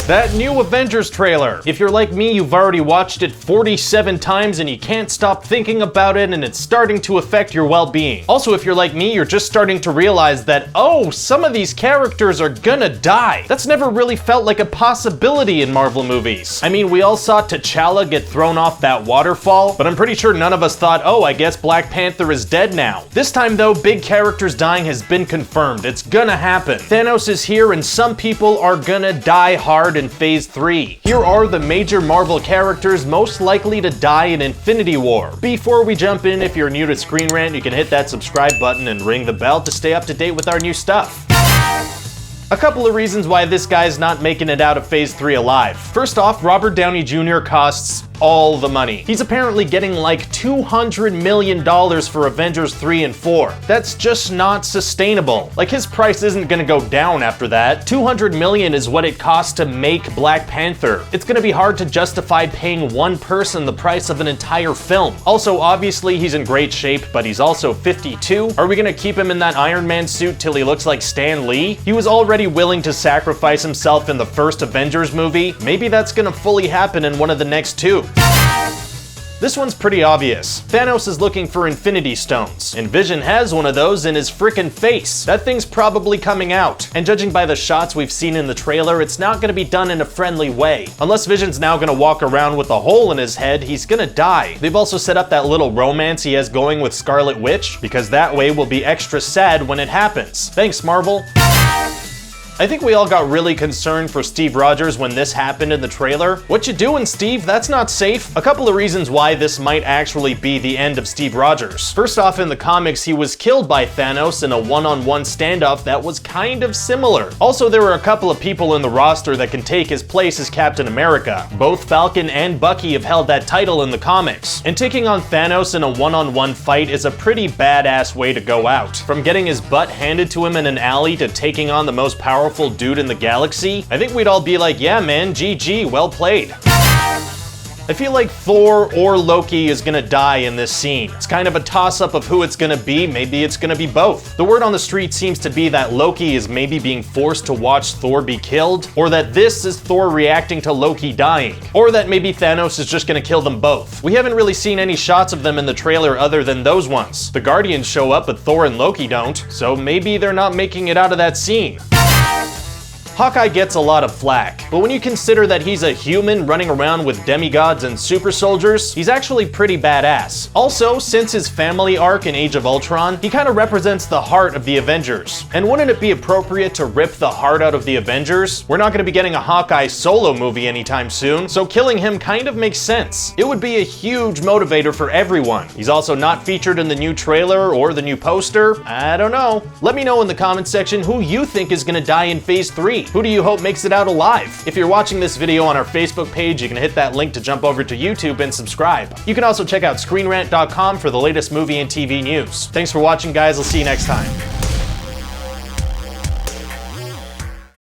That new Avengers trailer. If you're like me, you've already watched it 47 times and you can't stop thinking about it, and it's starting to affect your well-being. Also, if you're like me, you're just starting to realize that, oh, some of these characters are gonna die. That's never really felt like a possibility in Marvel movies. I mean, we all saw T'Challa get thrown off that waterfall, but I'm pretty sure none of us thought, oh, I guess Black Panther is dead now. This time though, big characters dying has been confirmed. It's gonna happen. Thanos is here and some people are gonna die hard in Phase 3. Here are the major Marvel characters most likely to die in Infinity War. Before we jump in, if you're new to Screen Rant, you can hit that subscribe button and ring the bell to stay up to date with our new stuff. A couple of reasons why this guy's not making it out of Phase 3 alive. First off, Robert Downey Jr. costs all the money. He's apparently getting like $200 million for Avengers 3 and 4. That's just not sustainable. Like, his price isn't gonna go down after that. $200 million is what it costs to make Black Panther. It's gonna be hard to justify paying one person the price of an entire film. Also, obviously, he's in great shape, but he's also 52. Are we gonna keep him in that Iron Man suit till he looks like Stan Lee? He was already willing to sacrifice himself in the first Avengers movie. Maybe that's gonna fully happen in one of the next two. This one's pretty obvious. Thanos is looking for Infinity Stones, and Vision has one of those in his frickin' face. That thing's probably coming out. And judging by the shots we've seen in the trailer, it's not gonna be done in a friendly way. Unless Vision's now gonna walk around with a hole in his head, he's gonna die. They've also set up that little romance he has going with Scarlet Witch, because that way we'll be extra sad when it happens. Thanks, Marvel. I think we all got really concerned for Steve Rogers when this happened in the trailer. What you doing, Steve? That's not safe. A couple of reasons why this might actually be the end of Steve Rogers. First off, in the comics, he was killed by Thanos in a one-on-one standoff that was kind of similar. Also, there were a couple of people in the roster that can take his place as Captain America. Both Falcon and Bucky have held that title in the comics. And taking on Thanos in a one-on-one fight is a pretty badass way to go out. From getting his butt handed to him in an alley to taking on the most powerful dude in the galaxy, I think we'd all be like, yeah man, GG, well played. I feel like Thor or Loki is gonna die in this scene. It's kind of a toss-up of who it's gonna be. Maybe it's gonna be both. The word on the street seems to be that Loki is maybe being forced to watch Thor be killed, or that this is Thor reacting to Loki dying, or that maybe Thanos is just gonna kill them both. We haven't really seen any shots of them in the trailer other than those ones. The Guardians show up, but Thor and Loki don't, so maybe they're not making it out of that scene. Hawkeye gets a lot of flack, but when you consider that he's a human running around with demigods and super soldiers, he's actually pretty badass. Also, since his family arc in Age of Ultron, he kind of represents the heart of the Avengers. And wouldn't it be appropriate to rip the heart out of the Avengers? We're not going to be getting a Hawkeye solo movie anytime soon, so killing him kind of makes sense. It would be a huge motivator for everyone. He's also not featured in the new trailer or the new poster. I don't know. Let me know in the comment section who you think is going to die in Phase 3. Who do you hope makes it out alive? If you're watching this video on our Facebook page, you can hit that link to jump over to YouTube and subscribe. You can also check out ScreenRant.com for the latest movie and TV news. Thanks for watching, guys. I'll see you next time.